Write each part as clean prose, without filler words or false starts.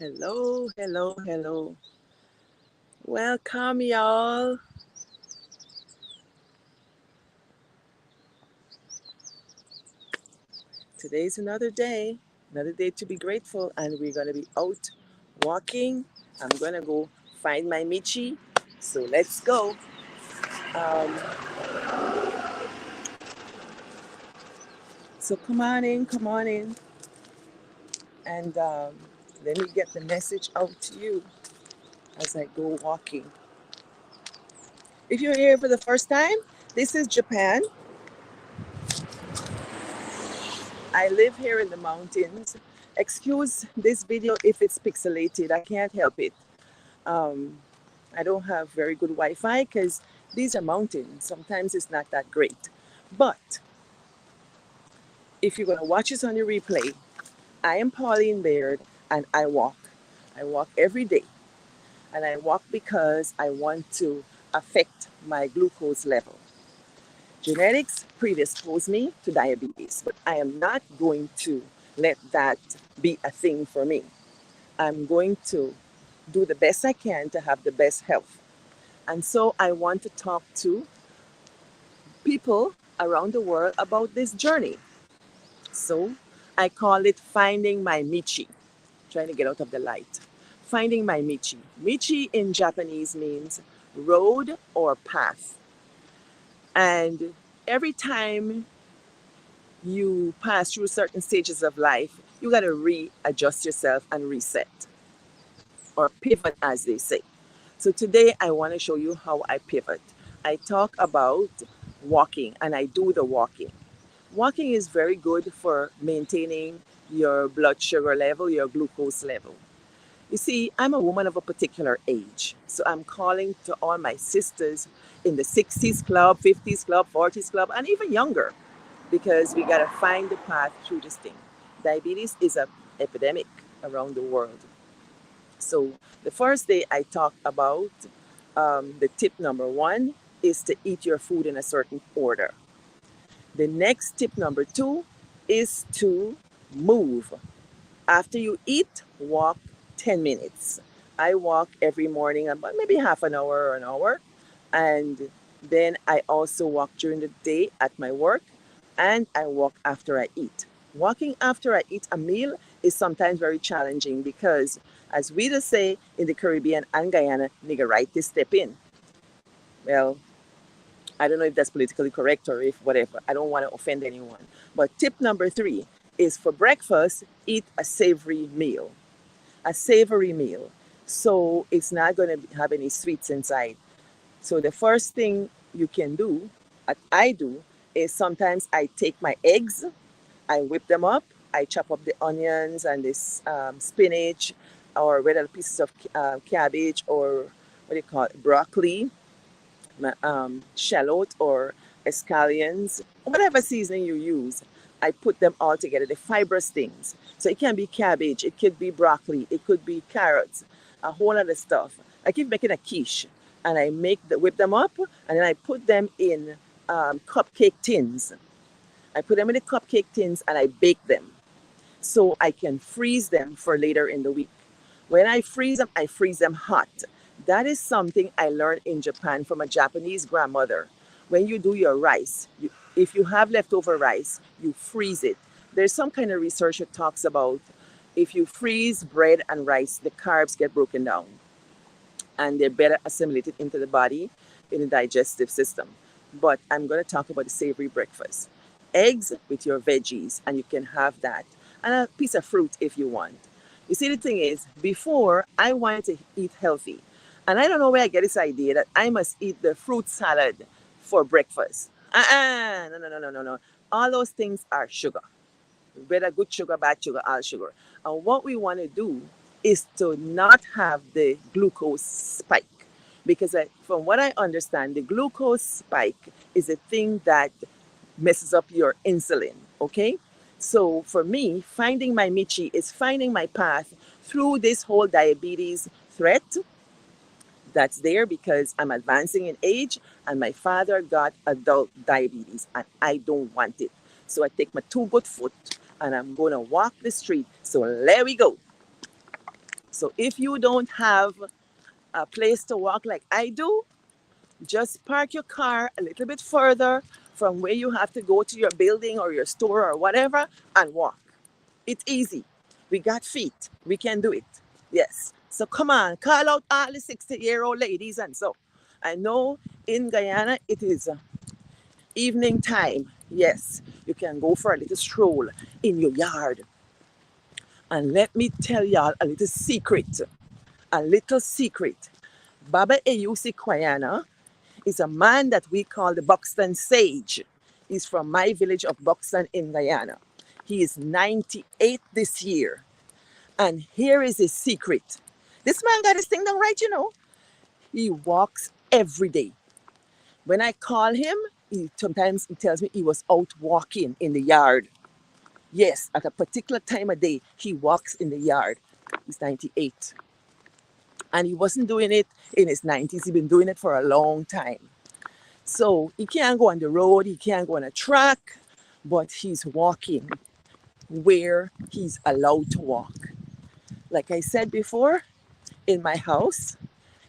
Hello, hello, hello. Welcome, y'all. Today's another day to be grateful, and we're gonna be out walking. I'm gonna go find my Michi. So let's go. Um, so come on in, and let me get the message out to you as I go walking. If you're here for the first time, this is Japan. I live here in the mountains. Excuse this video if it's pixelated. I can't help it. Um, I don't have very good Wi-Fi because these are mountains. Sometimes it's not that great. But if you're going to watch this on the replay, I am Pauline Baird and I walk. I walk every day. And I walk because I want to affect my glucose level. Genetics predispose me to diabetes, but I am not going to let that be a thing for me. I'm going to do the best I can to have the best health. And so I want to talk to people around the world about this journey. So I call it Finding My Michi, trying to get out of the light. Finding My Michi. Michi in Japanese means road or path. And every time you pass through certain stages of life, you got to readjust yourself and reset or pivot, as they say. So today I want to show you how I pivot. I talk about walking and I do the walking. Walking is very good for maintaining your blood sugar level, your glucose level. You see, I'm a woman of a particular age. So I'm calling to all my sisters in the 60s club, 50s club, 40s club, and even younger because we got to find the path through this thing. Diabetes is an epidemic around the world. So the first day I talk about the tip number one is to eat your food in a certain order. The next tip number two is to move. After you eat, walk 10 minutes. I walk every morning about maybe half an hour or an hour. And then I also walk during the day at my work and I walk after I eat. Walking after I eat a meal is sometimes very challenging because, as we just say in the Caribbean and Guyana, nigga right to step in. Well, I don't know if that's politically correct or if whatever. I don't want to offend anyone. But tip number three is for breakfast, eat a savory meal. A savory meal. So it's not going to have any sweets inside. So the first thing you can do, I do, is sometimes I take my eggs, I whip them up, I chop up the onions and this spinach or red pieces of cabbage or what do you call it, broccoli, shallot or scallions, whatever seasoning you use, I put them all together, the fibrous things. So it can be cabbage, it could be broccoli, it could be carrots, a whole lot of stuff. I keep making a quiche and I whip them up and then I put them in cupcake tins. I put them in the cupcake tins and I bake them so I can freeze them for later in the week. When I freeze them hot. That is something I learned in Japan from a Japanese grandmother. When you do your rice, if you have leftover rice, you freeze it. There's some kind of research that talks about if you freeze bread and rice, the carbs get broken down and they're better assimilated into the body in the digestive system. But I'm going to talk about the savory breakfast. Eggs with your veggies, and you can have that. And a piece of fruit if you want. You see, the thing is, before I wanted to eat healthy. And I don't know where I get this idea that I must eat the fruit salad for breakfast. No, no, no, no, no, no. All those things are sugar. Whether good sugar, bad sugar, all sugar. And what we want to do is to not have the glucose spike. Because from what I understand, the glucose spike is a thing that messes up your insulin. Okay? So for me, finding my Michi is finding my path through this whole diabetes threat that's there because I'm advancing in age and my father got adult diabetes and I don't want it. So I take my two good foot and I'm going to walk the street. So there we go. So if you don't have a place to walk like I do, just park your car a little bit further from where you have to go to your building or your store or whatever and walk. It's easy. We got feet. We can do it. Yes. So come on, call out all the 60-year-old ladies and so. I know in Guyana it is evening time. Yes, you can go for a little stroll in your yard. And let me tell y'all a little secret. A little secret. Baba Eyusi Kwayana is a man that we call the Buxton Sage. He's from my village of Buxton in Guyana. He is 98 this year. And here is his secret. This man got his thing done right, you know. He walks every day. When I call him, sometimes he tells me he was out walking in the yard. Yes, at a particular time of day, he walks in the yard. He's 98. And he wasn't doing it in his 90s. He's been doing it for a long time. So he can't go on the road, he can't go on a track, but he's walking where he's allowed to walk. Like I said before, in my house,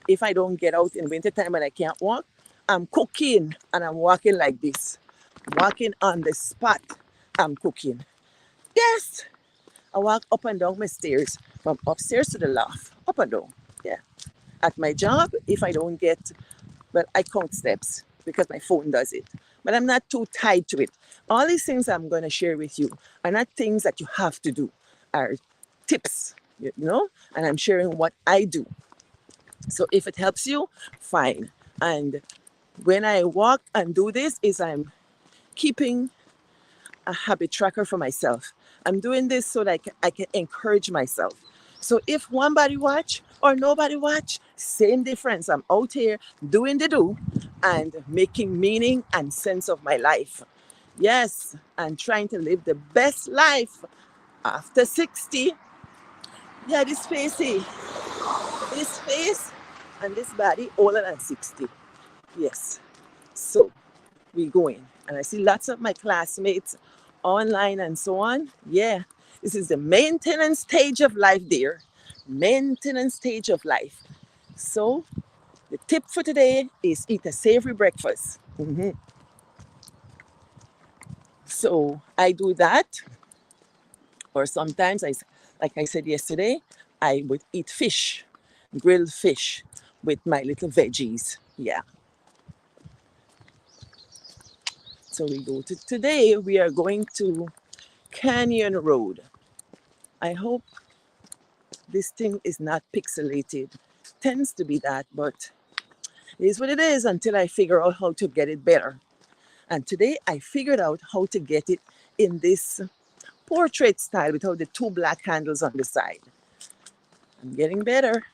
if I don't get out in wintertime and I can't walk, I'm cooking and I'm walking like this. Walking on the spot, I'm cooking. Yes, I walk up and down my stairs, from upstairs to the loft, up and down. Yeah. At my job, if I don't get, well, I count steps because my phone does it. But I'm not too tied to it. All these things I'm going to share with you are not things that you have to do, are tips, you know, and I'm sharing what I do. So if it helps you, fine. And when I walk and do this, is I'm keeping a habit tracker for myself. I'm doing this so that I can encourage myself. So if one body watch or nobody watch, same difference. I'm out here doing the do and making meaning and sense of my life. Yes, and trying to live the best life after 60. Yeah, this face and this body older than 60. Yes. So we going. And I see lots of my classmates online and so on. Yeah, this is the maintenance stage of life, dear. Maintenance stage of life. So the tip for today is eat a savory breakfast. So I do that, or sometimes like I said yesterday, I would eat fish, grilled fish with my little veggies. Yeah. So today we are going to Canyon Road. I hope this thing is not pixelated. Tends to be that, but it is what it is until I figure out how to get it better. And today I figured out how to get it in this portrait style without the two black handles on the side. I'm getting better.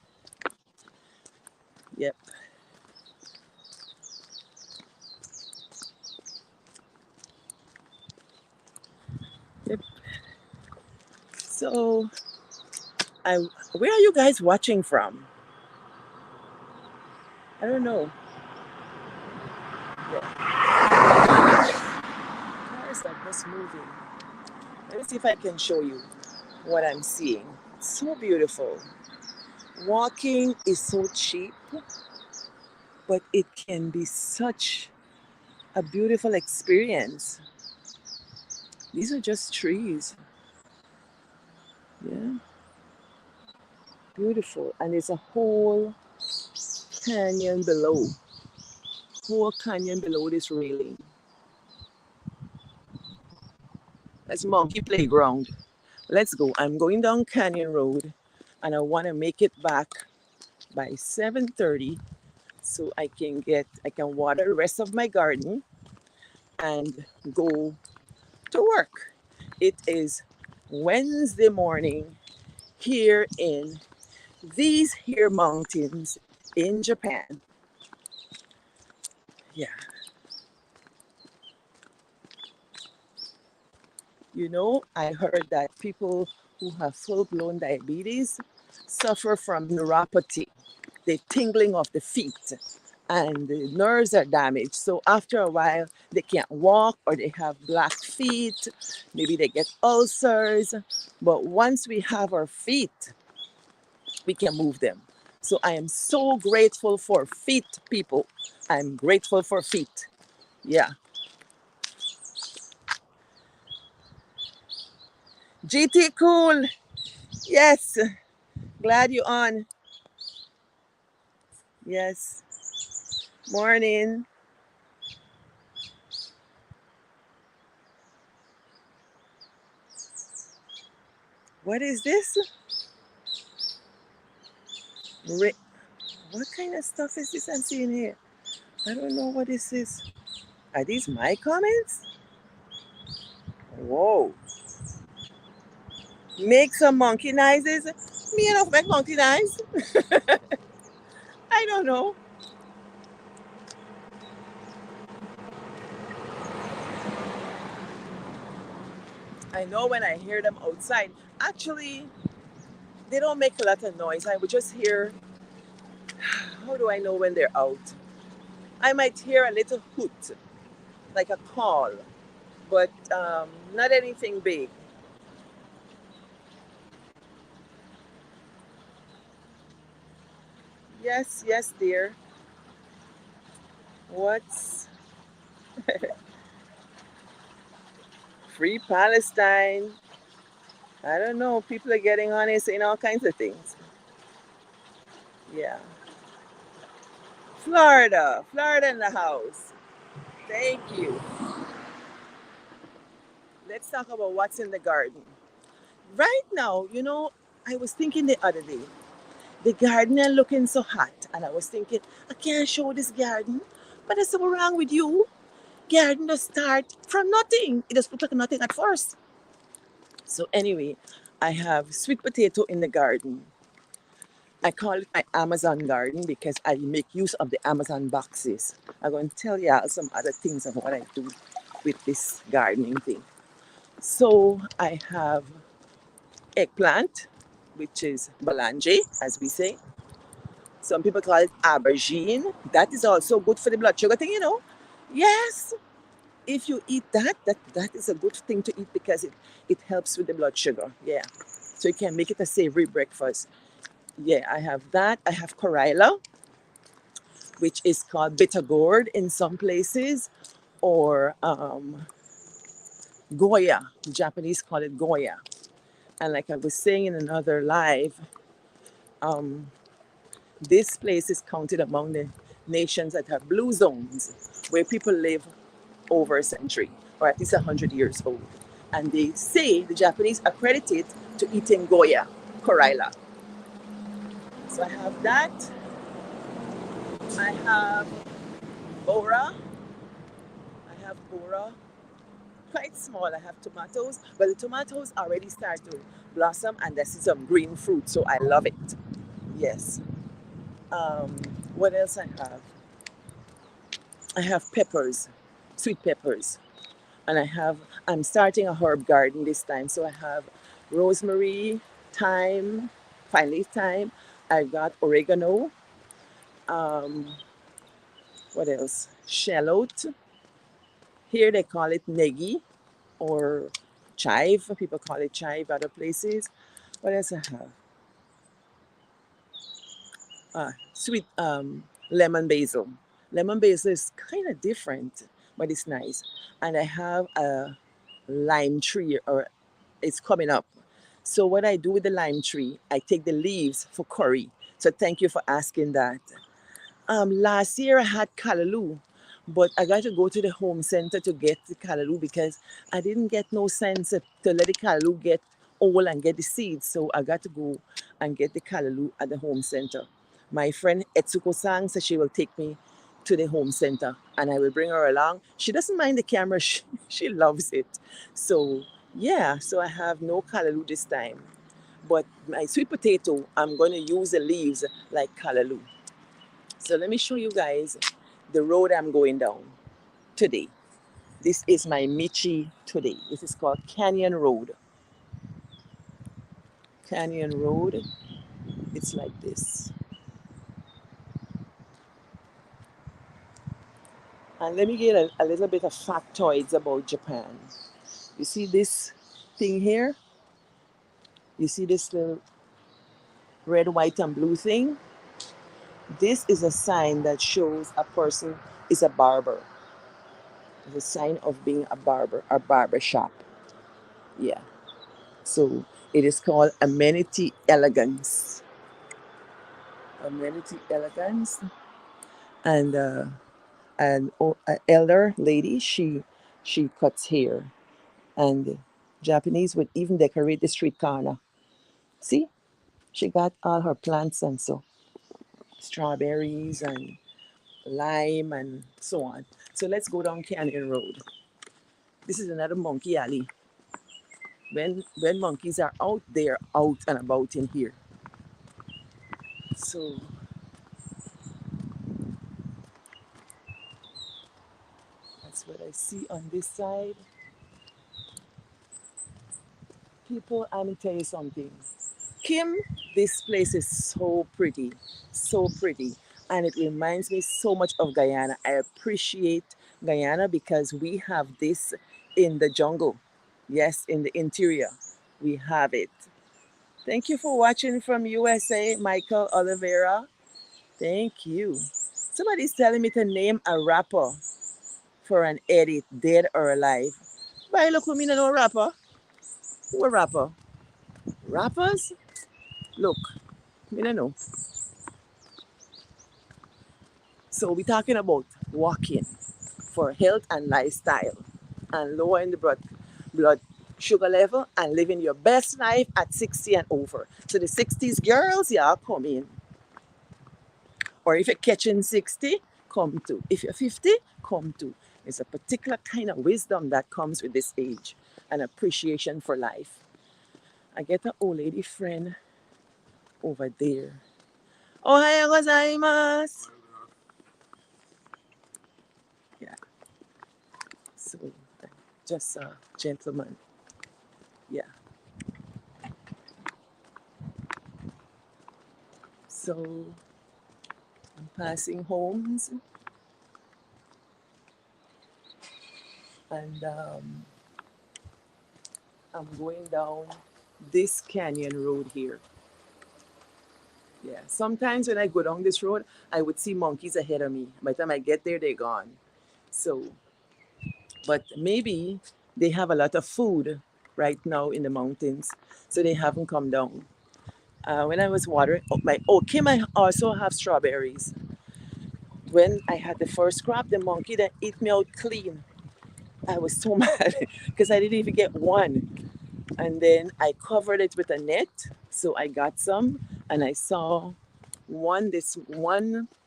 Yep. Yep. So where are you guys watching from? I don't know. Yeah. Cars are just moving. Let me see if I can show you what I'm seeing. It's so beautiful. Walking is so cheap, but it can be such a beautiful experience. These are just trees. Yeah, beautiful. And there's a whole canyon below. Whole canyon below this railing. That's Monkey Playground. Let's go. I'm going down Canyon Road and I want to make it back by 7:30 so I can water the rest of my garden and go to work. It is Wednesday morning here in these here mountains in Japan. Yeah. You know, I heard that people who have full-blown diabetes suffer from neuropathy, the tingling of the feet, and the nerves are damaged. So after a while, they can't walk or they have black feet. Maybe they get ulcers. But once we have our feet we can move them. So I am so grateful for feet, people. I'm grateful for feet. Yeah. GT cool. Yes. Glad you on. Yes. Morning. What is this? Ri- what kind of stuff is this I'm seeing here? I don't know what this is. Are these my comments? Whoa. Make some monkey noises. Me enough make monkey noise. I don't know. I know when I hear them outside. Actually, they don't make a lot of noise. I would just hear, how do I know when they're out? I might hear a little hoot, like a call, but not anything big. Yes, yes, dear. What's Free Palestine? I don't know. People are getting on it saying all kinds of things. Yeah. Florida. Florida in the house. Thank you. Let's talk about what's in the garden. Right now, I was thinking the other day, the garden is looking so hot. And I was thinking, I can't show this garden. But that's what's wrong with you. Garden does start from nothing. It just looked like nothing at first. So anyway, I have sweet potato in the garden. I call it my Amazon garden because I make use of the Amazon boxes. I'm going to tell you some other things of what I do with this gardening thing. So I have eggplant, which is balange, as we say. Some people call it aubergine. That is also good for the blood sugar thing. Yes, if you eat that is a good thing to eat because it helps with the blood sugar. Yeah. So you can make it a savory breakfast. Yeah, I have that. I have Corilla, which is called bitter gourd in some places, or Goya. The Japanese call it Goya. And like I was saying in another live, um, this place is counted among the nations that have blue zones, where people live over a century, or at least 100 years old. And they say the Japanese accredit it to eating Goya, Corilla. So I have that. I have Bora. I have Bora. Quite small. I have tomatoes, but the tomatoes already start to blossom, and this is some green fruit, so I love it. Yes. Um, what else I have? I have peppers, sweet peppers, and I'm starting a herb garden this time, so I have rosemary, thyme, finally thyme. I've got oregano. Um, what else? Shallot. Here they call it negi or chive. People call it chive other places. What else I have? Sweet lemon basil. Lemon basil is kind of different, but it's nice. And I have a lime tree, or it's coming up. So what I do with the lime tree, I take the leaves for curry. So thank you for asking that. Last year I had callaloo, but I got to go to the home center to get the callaloo because I didn't get no sense to let the callaloo get old and get the seeds. So I got to go and get the callaloo at the home center. My friend Etsuko Sang said she will take me to the home center and I will bring her along. She doesn't mind the camera, she loves it. So yeah, so I have no callaloo this time. But my sweet potato, I'm going to use the leaves like callaloo. So let me show you guys the road I'm going down today. This is my Michi today. This is called Canyon Road. Canyon Road. It's like this. And let me get a little bit of factoids about Japan. You see this thing here? You see this little red, white, and blue thing, this is a sign that shows a person is a barber. It's a sign of being a barber shop. Yeah. So it is called amenity elegance. Amenity elegance. And an elder lady, she cuts hair. And Japanese would even decorate the street corner. See, she got all her plants and so strawberries and lime and so on. So let's go down Canyon Road. This is another monkey alley. When monkeys are out, they're out and about in here. So that's what I see on this side. People, I'm gonna tell you something. Kim, this place is so pretty, so pretty. And it reminds me so much of Guyana. I appreciate Guyana because we have this in the jungle. Yes, in the interior. We have it. Thank you for watching from USA, Michael Oliveira. Thank you. Somebody's telling me to name a rapper for an edit, dead or alive. But look, who me no rapper. Who a rapper? Rappers? Look, me no know. So we're talking about walking for health and lifestyle and lowering the blood sugar level and living your best life at 60 and over. So the 60s girls, yeah, come in. Or if you're catching 60, come to. If you're 50, come to. It's a particular kind of wisdom that comes with this age and appreciation for life. I get an old lady friend over there. Ohayou gozaimasu. Yeah, so just a gentleman. Yeah. So I'm passing homes and I'm going down this canyon road here. Yeah. Sometimes when I go down this road, I would see monkeys ahead of me. By the time I get there, they're gone. So, but maybe they have a lot of food right now in the mountains, so they haven't come down. When I was watering Kim, I also have strawberries. When I had the first crop, the monkey that ate me out clean. I was so mad because I didn't even get one. And then I covered it with a net. So I got some and I saw one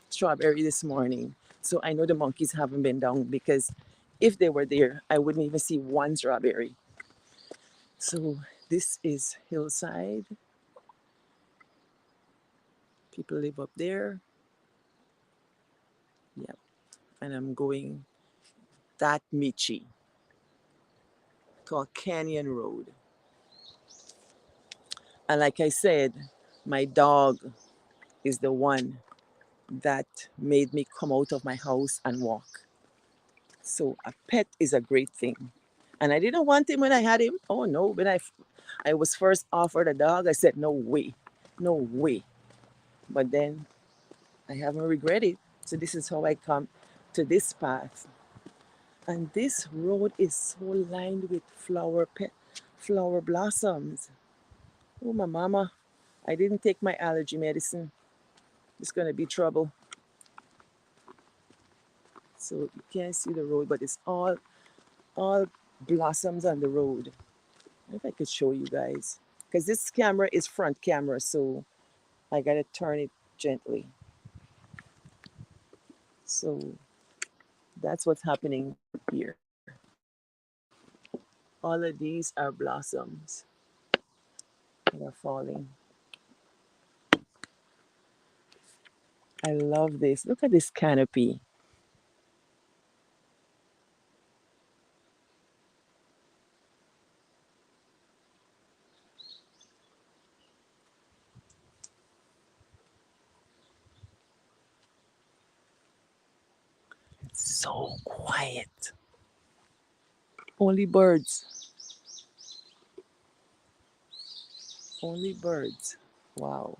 strawberry this morning. So I know the monkeys haven't been down because if they were there, I wouldn't even see one strawberry. So this is hillside. People live up there. Yeah. And I'm going that Michi called Canyon Road. And like I said, my dog is the one that made me come out of my house and walk. So a pet is a great thing. And I didn't want him when I had him. Oh no, when I was first offered a dog, I said no way. No way. But then I haven't regretted. So this is how I come to this path. And this road is so lined with flower blossoms. Oh my mama, I didn't take my allergy medicine. It's gonna be trouble. So you can't see the road, but it's all blossoms on the road. If I could show you guys, because this camera is front camera, so I gotta turn it gently. So that's what's happening here. All of these are blossoms that are falling. I love this. Look at this canopy. It's so quiet. Only birds. Only birds. Wow.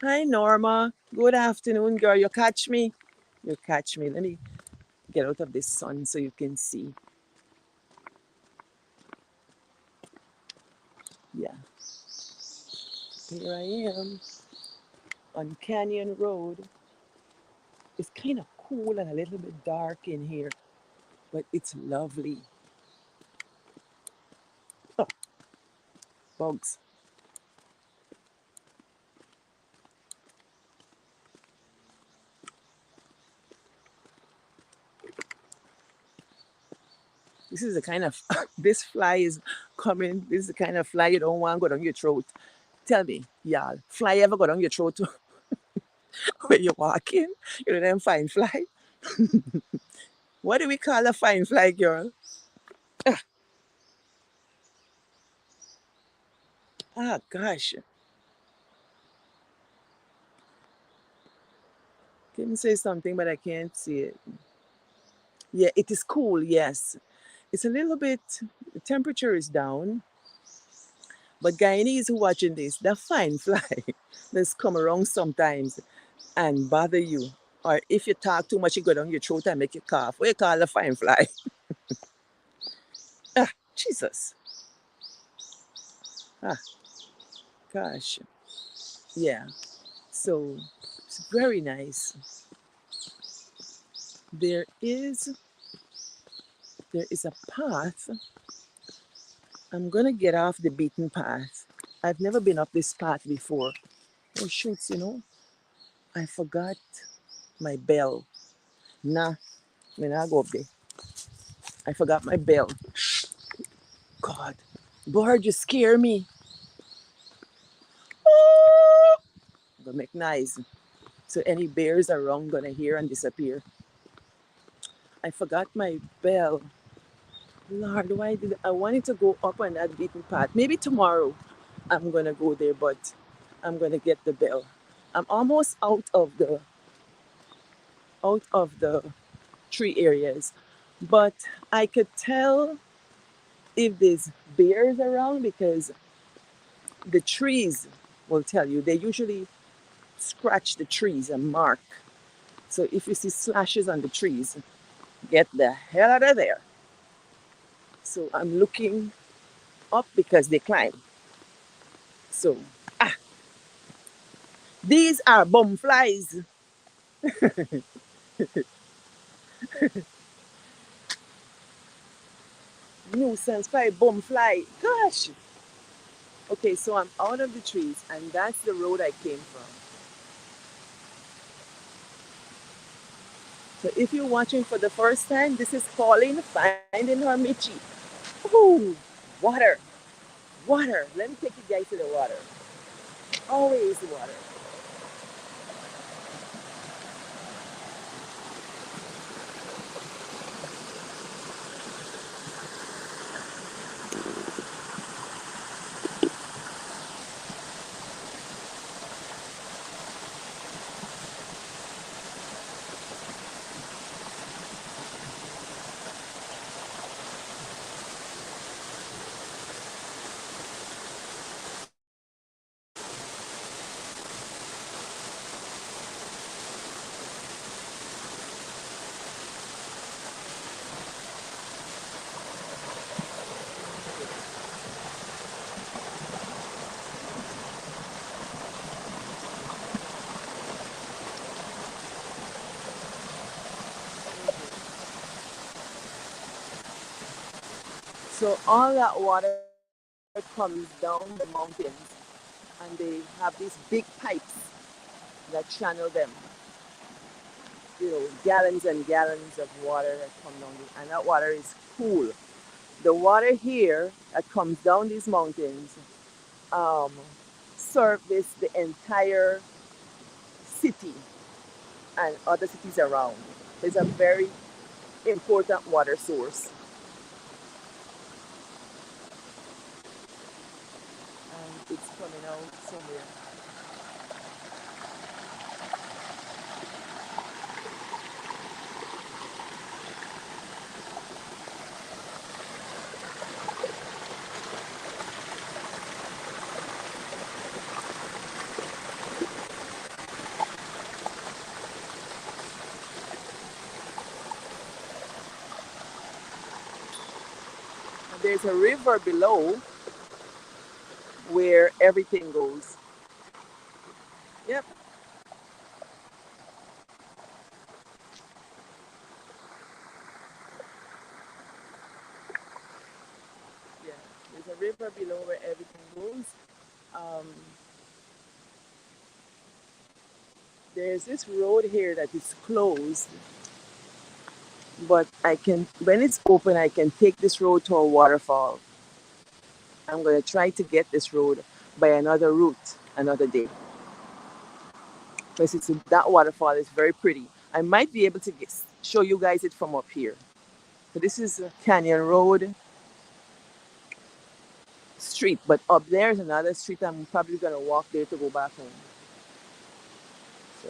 Hi, Norma. Good afternoon, girl. You catch me? You catch me. Let me get out of this sun so you can see. Yeah, here I am on Canyon Road. It's kind of cool and a little bit dark in here, but it's lovely. Oh, bugs. This is the kind of this fly is coming. This is the kind of fly you don't want to go down your throat. Tell me, y'all, fly ever go down your throat when you're walking? You know them fine fly. What do we call a fine fly, girl? Ah, gosh. Can say something, but I can't see it. Yeah, it is cool. Yes, it's a little bit. The temperature is down, but Guyanese who watching this, the fine fly, just come around sometimes and bother you. Or if you talk too much, you go down your throat and make you cough. What you call a fine fly? Ah, Jesus. Ah, gosh. Yeah. So it's very nice. There is there is a path. I'm gonna get off the beaten path. I've never been up this path before. Oh shoots, I forgot my bell. Nah, when I go up there, I forgot my bell. God, bird, you scare me. Oh, gonna make noise. So any bears around gonna hear and disappear. I forgot my bell. Lord, why did I wanted to go up on that beaten path? Maybe tomorrow I'm gonna go there, but I'm gonna get the bell. I'm almost out of the tree areas, but I could tell if there's bears around because the trees will tell you. They usually scratch the trees and mark. So if you see slashes on the trees, get the hell out of there. So I'm looking up because they climb. So these are bum flies. Nuisance fly, bum fly. Gosh. Okay, so I'm out of the trees and that's the road I came from. So if you're watching for the first time, this is Pauline finding her Michi. Ooh, water, water. Let me take you guys to the water. Always water. So all that water comes down the mountains and they have these big pipes that channel them. Gallons and gallons of water that come down, and that water is cool. The water here that comes down these mountains um, service the entire city and other cities around. It's a very important water source. And it's coming out somewhere. there's a river below where everything goes. Yep, yeah. There's a river below where everything goes. Um, there's this road here that is closed, but I can, when it's open, I can take this road to a waterfall. I'm going to try to get this road by another route another day because that waterfall is very pretty. I might be able to show you guys it from up here. So this is a Canyon Road street, but up there is another street. I'm probably going to walk there to go back home. So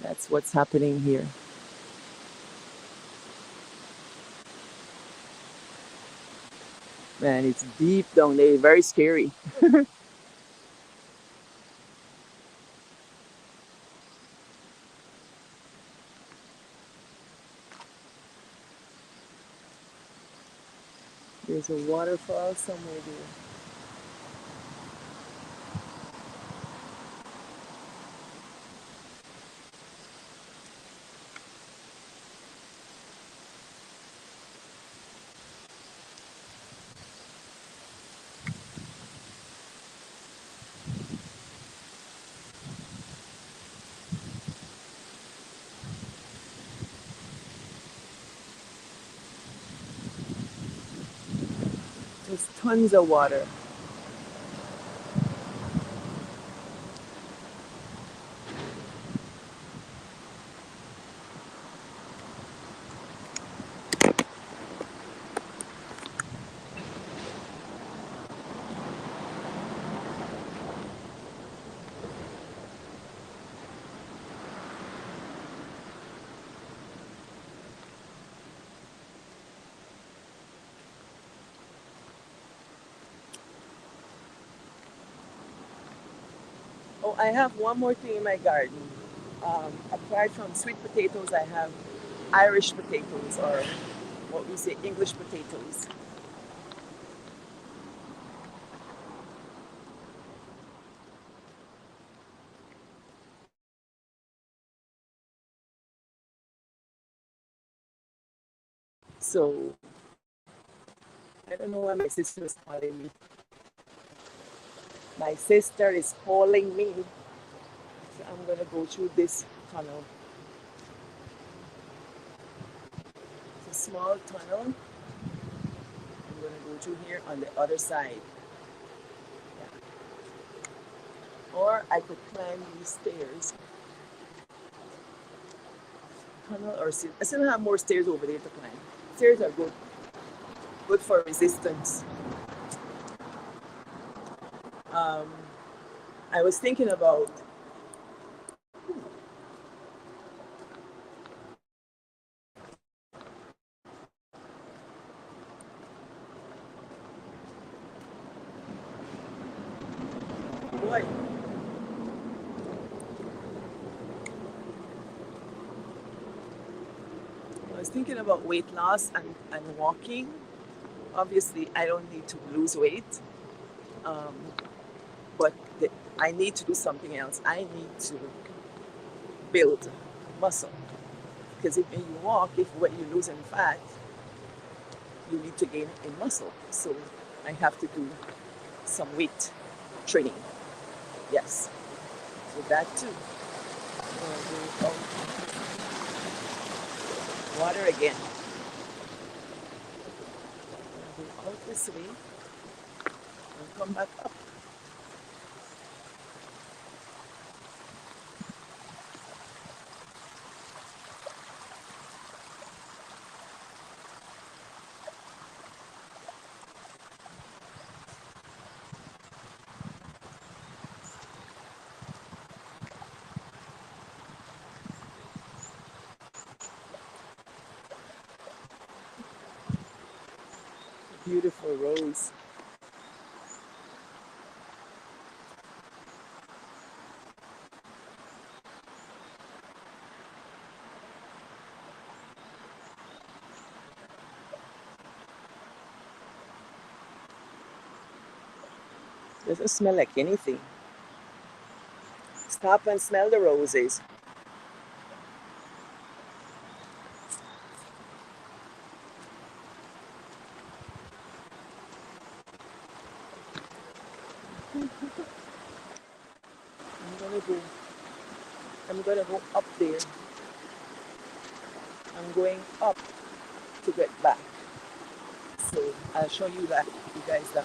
that's what's happening here. Man, it's deep down there, very scary. There's a waterfall somewhere there. There's tons of water. Oh, I have one more thing in my garden. Apart from sweet potatoes, I have Irish potatoes, or what we say English potatoes. So I don't know why my sister is calling me. My sister is calling me. So I'm gonna go through this tunnel. It's a small tunnel. I'm gonna go through here on the other side. Yeah. Or I could climb these stairs. Tunnel or I still have more stairs over there to climb. Stairs are good. Good for resistance. Um, I was thinking about boy, I was thinking about weight loss and walking. Obviously, I don't need to lose weight, um, but I need to do something else. I need to build muscle because if when you walk, if what you're losing fat, you need to gain in muscle. So I have to do some weight training. Yes, so that too. Go water again. Go out this way and come back up. Beautiful rose. Doesn't smell like anything. Stop and smell the roses. I'm gonna go. I'm gonna go up there. I'm going up to get back. So I'll show you that. You guys that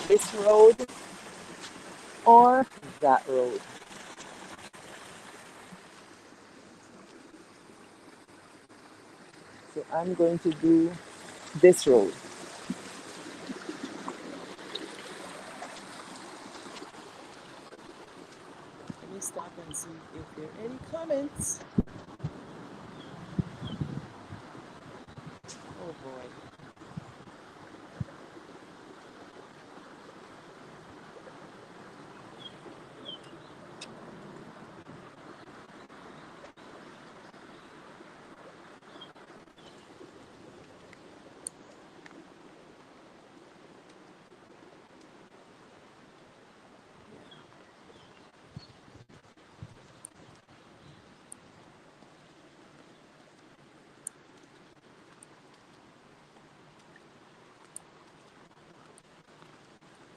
this road or that road. So I'm going to do this road. Let me stop and see if there are any comments. Oh boy.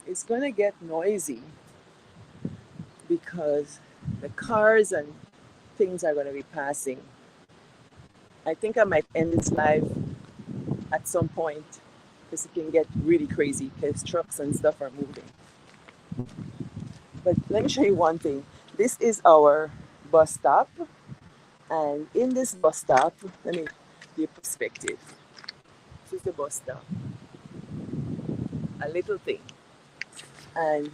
It's gonna get noisy because the cars and things are gonna be passing. I think I might end this live at some point because it can get really crazy because trucks and stuff are moving. But let me show you one thing. This is our bus stop, and in this bus stop, let me give you perspective. This is the bus stop, a little thing. And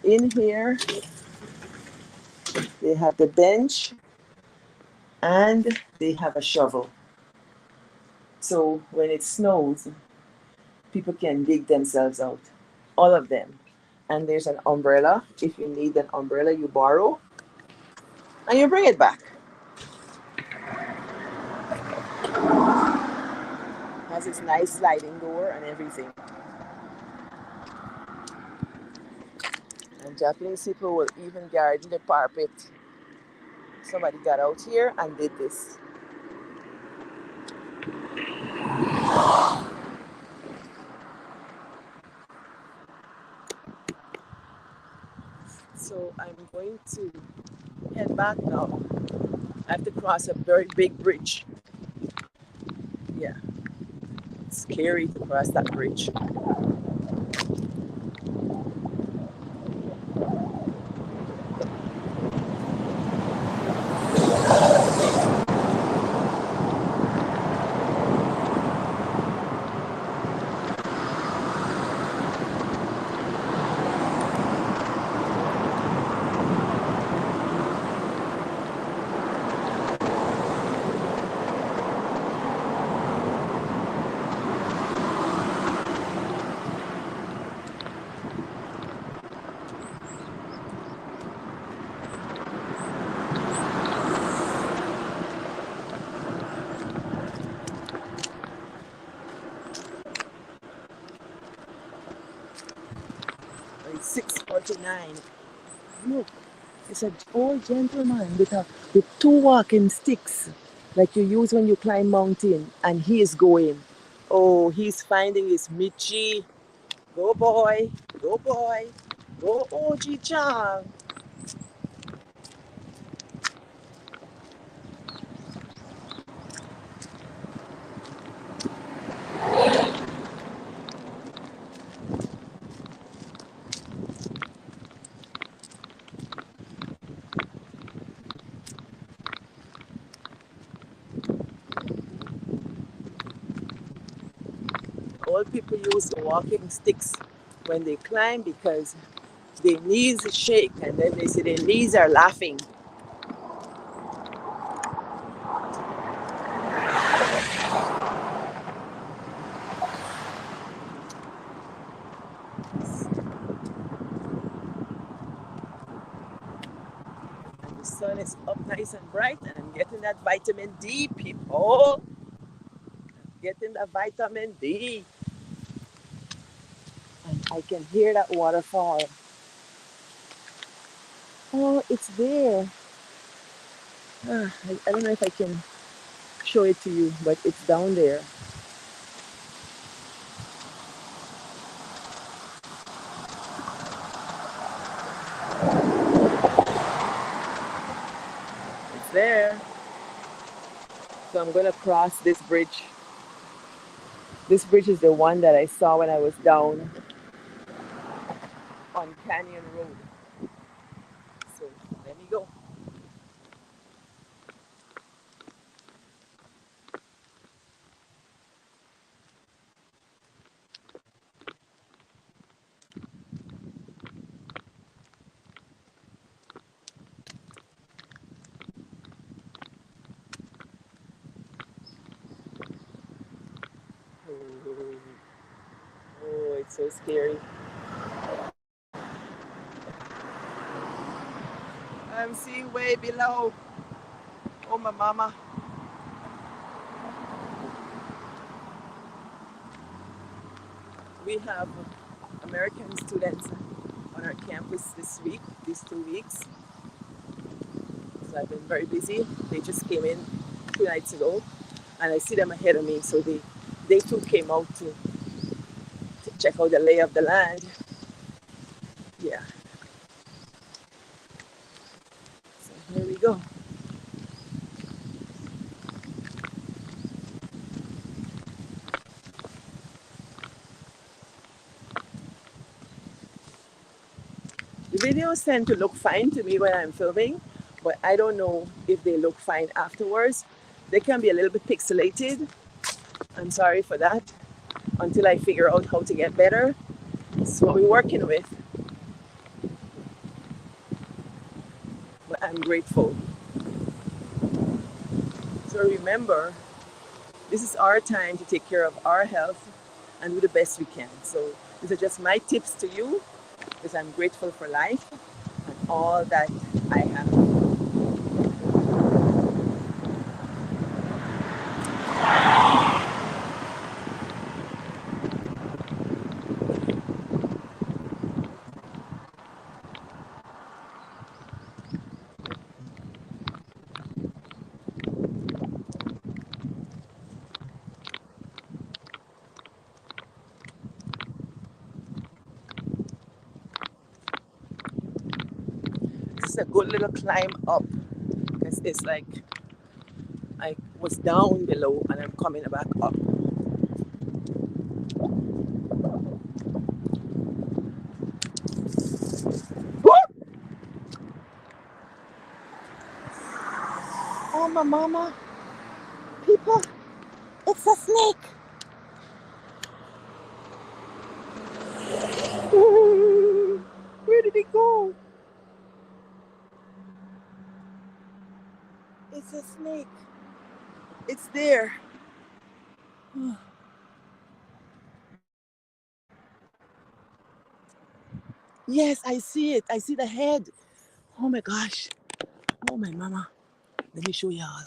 in here, they have the bench and they have a shovel. So when it snows, people can dig themselves out, all of them. And there's an umbrella. If you need an umbrella, you borrow and you bring it back. Has this nice sliding door and everything. And Japanese people will even garden the carpet. Somebody got out here and did this. So I'm going to head back now. I have to cross a very big bridge. Yeah, it's scary to cross that bridge. It's 6:49. Look, it's an old gentleman with two walking sticks like you use when you climb mountain, and he is going. Oh, he's finding his Michi. Go boy, go boy, go Oji Chang. Old people use the walking sticks when they climb because their knees shake, and then they say their knees are laughing. sun is up nice and bright, and I'm getting that vitamin D, people. Getting that vitamin D. And I can hear that waterfall. Oh, it's there. I don't know if I can show it to you, but it's down there. It's there. So I'm gonna cross this bridge. This bridge is the one that I saw when I was down on Canyon Road. So let me go. Oh, it's so scary. I'm seeing way below. Oh, my mama. We have American students on our campus this week, these 2 weeks. So I've been very busy. They just came in 2 nights ago, and I see them ahead of me. So they too came out to check out the lay of the land. Yeah. So here we go. The videos tend to look fine to me when I'm filming, but I don't know if they look fine afterwards. They can be a little bit pixelated. I'm sorry for that until I figure out how to get better. It's what we're working with, but I'm grateful. So remember, this is our time to take care of our health and do the best we can. So these are just my tips to you because I'm grateful for life and all that I have. This is a good little climb up because it's like I was down below and I'm coming back up. Oh, my mama, people, it's a snake. Where did it go? It's a snake. It's there. Yes, I see it. I see the head. Oh my gosh. Oh, my mama. Let me show y'all.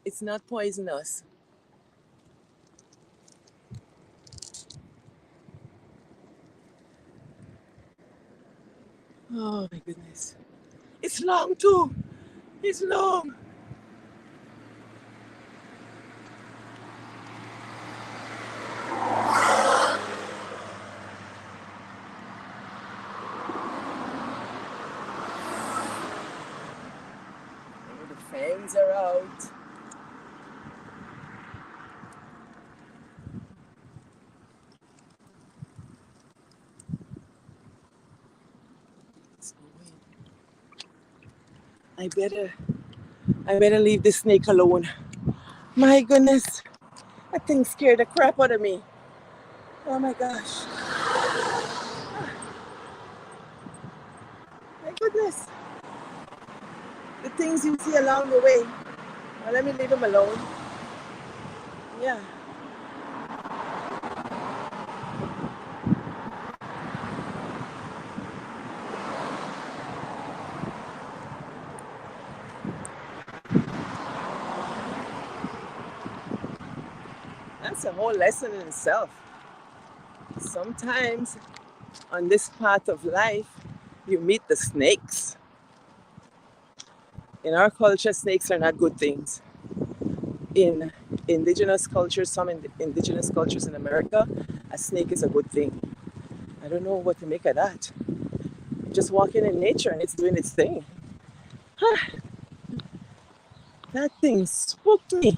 It's not poisonous. Oh my goodness. It's long too. It's long. Oh, the fangs are out. It's going. I better leave this snake alone. My goodness. That thing scared the crap out of me. Oh my gosh. My goodness. The things you see along the way. Well, let me leave him alone. Yeah. That's a whole lesson in itself. Sometimes on this path of life, you meet the snakes. In our culture, snakes are not good things. In indigenous cultures, some indigenous cultures in America, a snake is a good thing. I don't know what to make of that. Just walking in nature and it's doing its thing. That thing spooked me.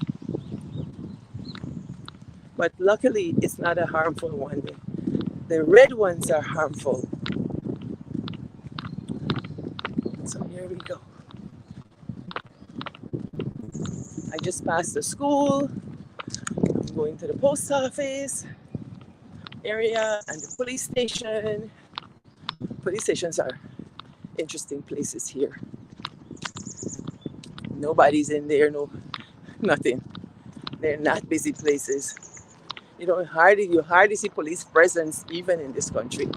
But luckily, it's not a harmful one. The red ones are harmful. So here we go. I just passed the school. I'm going to the post office area and the police station. Police stations are interesting places here. Nobody's in there, no, nothing. They're not busy places. You hardly see police presence even in this country.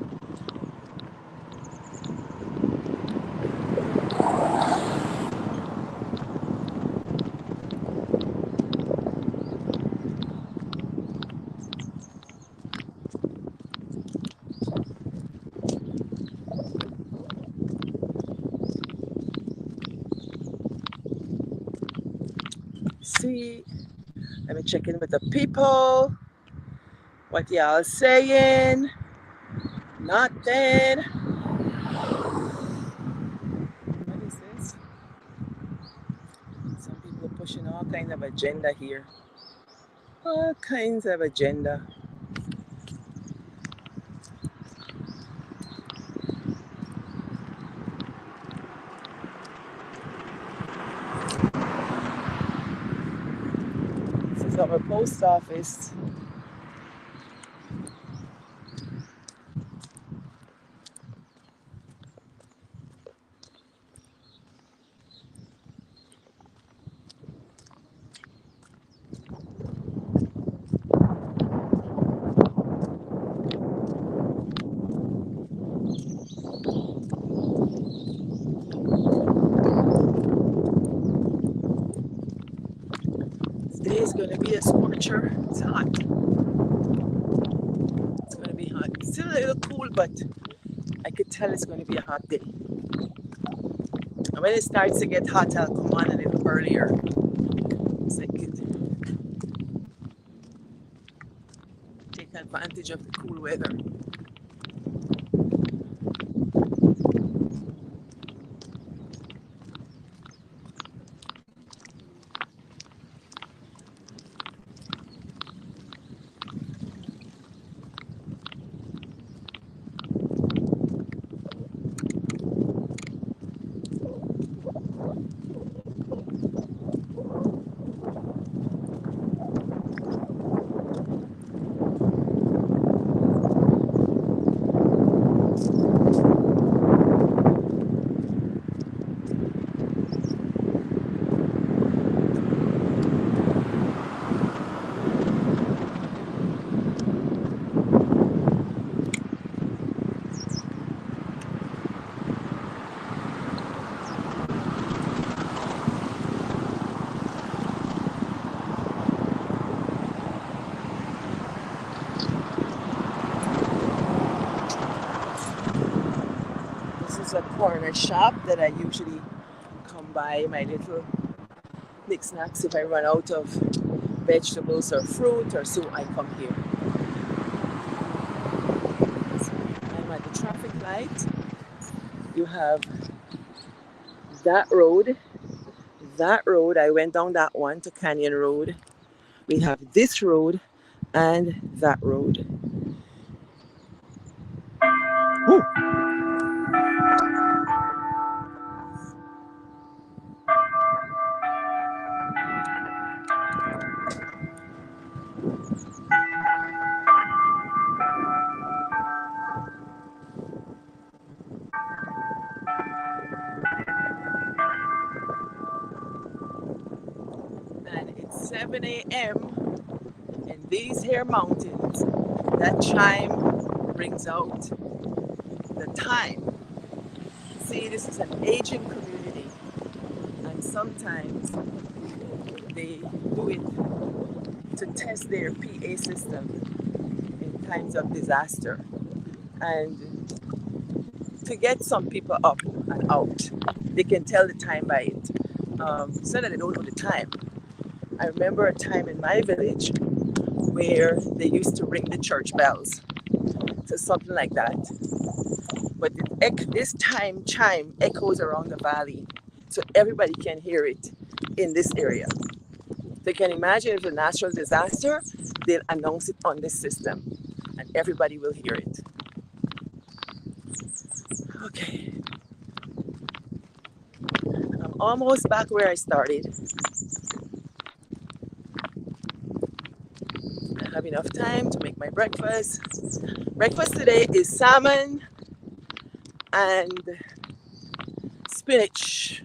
See, let me check in with the people. What y'all saying? Nothing. What is this? Some people are pushing all kinds of agenda here. All kinds of agenda. This is our post office. Today is going to be a scorcher. It's hot. It's going to be hot. It's still a little cool, but I could tell it's going to be a hot day. And when it starts to get hot, I'll come on a little earlier. So I could take advantage of the cool weather. A corner shop that I usually come by my little knickknacks if I run out of vegetables or fruit or so I come here. So I'm at the traffic light. You have that road, I went down that one to Canyon Road. We have this road and that road. Woo. And it's 7 a.m. in these here mountains. That chime brings out the time. See, this is an aging community, and sometimes they do it to test their PA system in times of disaster and to get some people up and out. They can tell the time by it. So that they don't know the time. I remember a time in my village where they used to ring the church bells. So something like that. But this time chime echoes around the valley. So everybody can hear it in this area. They can imagine if a natural disaster, they'll announce it on this system and everybody will hear it. Okay, I'm almost back where I started. I have enough time to make my breakfast. Breakfast today is salmon and spinach.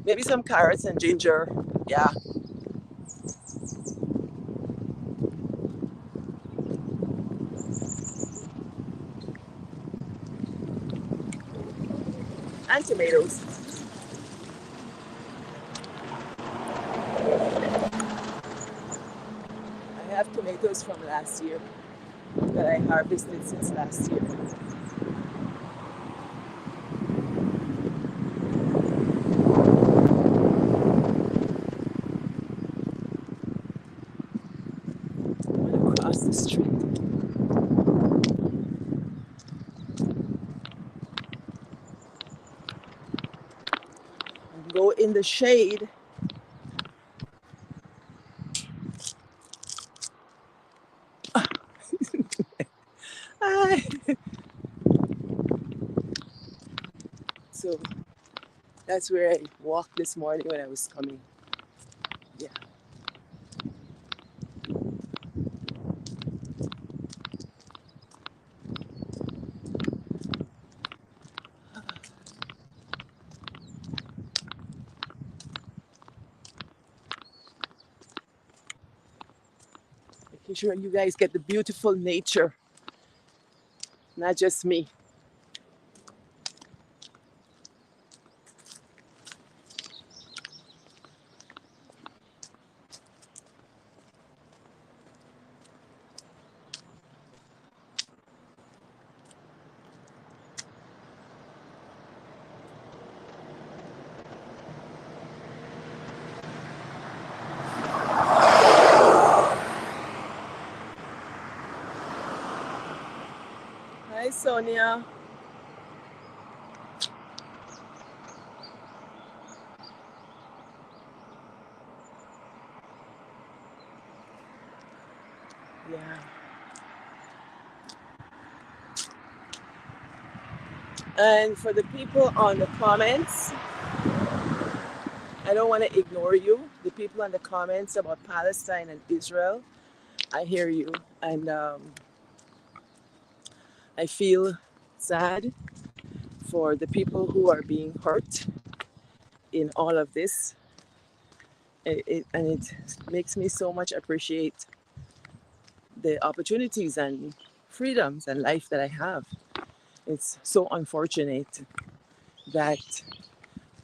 Maybe some carrots and ginger. Yeah. And tomatoes. I have tomatoes from last year that I harvested since last year. I'm gonna cross the street and go in the shade. So that's where I walked this morning when I was coming. Yeah. Making sure you guys get the beautiful nature, not just me. Hi, Sonia. Yeah. And for the people on the comments, I don't want to ignore you. The people on the comments about Palestine and Israel, I hear you. And I feel sad for the people who are being hurt in all of this. And it makes me so much appreciate the opportunities and freedoms and life that I have. It's so unfortunate that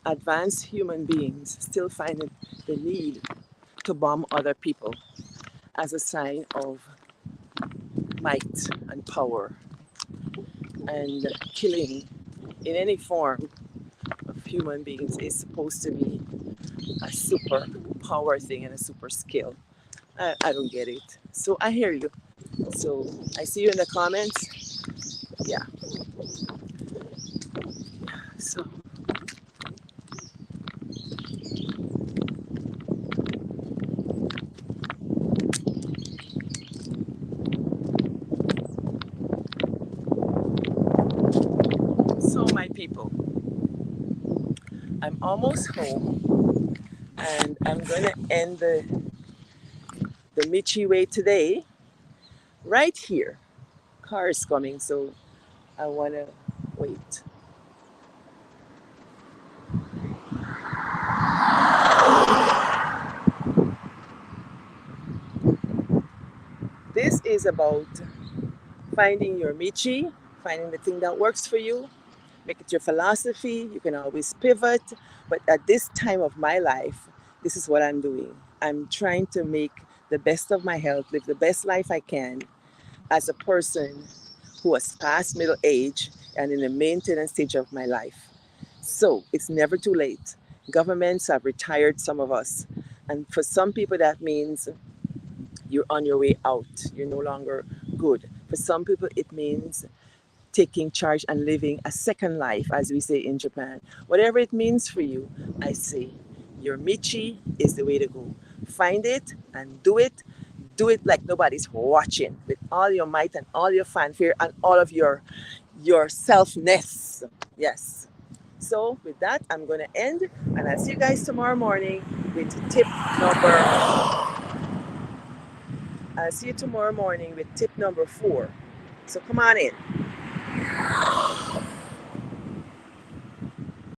advanced human beings still find the need to bomb other people as a sign of might and power, and killing in any form of human beings is supposed to be a super power thing and a super skill. I don't get it. So I hear you. So I see you in the comments. Yeah. So my people, I'm almost home and I'm gonna end the Michi way today right here. Car is coming, so I wanna wait. This is about finding your Michi, finding the thing that works for you, make it your philosophy. You can always pivot, but at this time of my life, this is what I'm doing. I'm trying to make the best of my health, live the best life I can as a person who has passed middle age and in the maintenance stage of my life. So it's never too late. Governments have retired some of us. And for some people, that means you're on your way out. You're no longer good. For some people, it means taking charge and living a second life, as we say in Japan. Whatever it means for you, I say your Michi is the way to go. Find it and do it. Do it like nobody's watching, with all your might and all your fanfare and all of your selfness. Yes. So with that, I'm gonna end, and I'll see you guys tomorrow morning with tip number. I'll see you tomorrow morning with tip number 4. So come on in.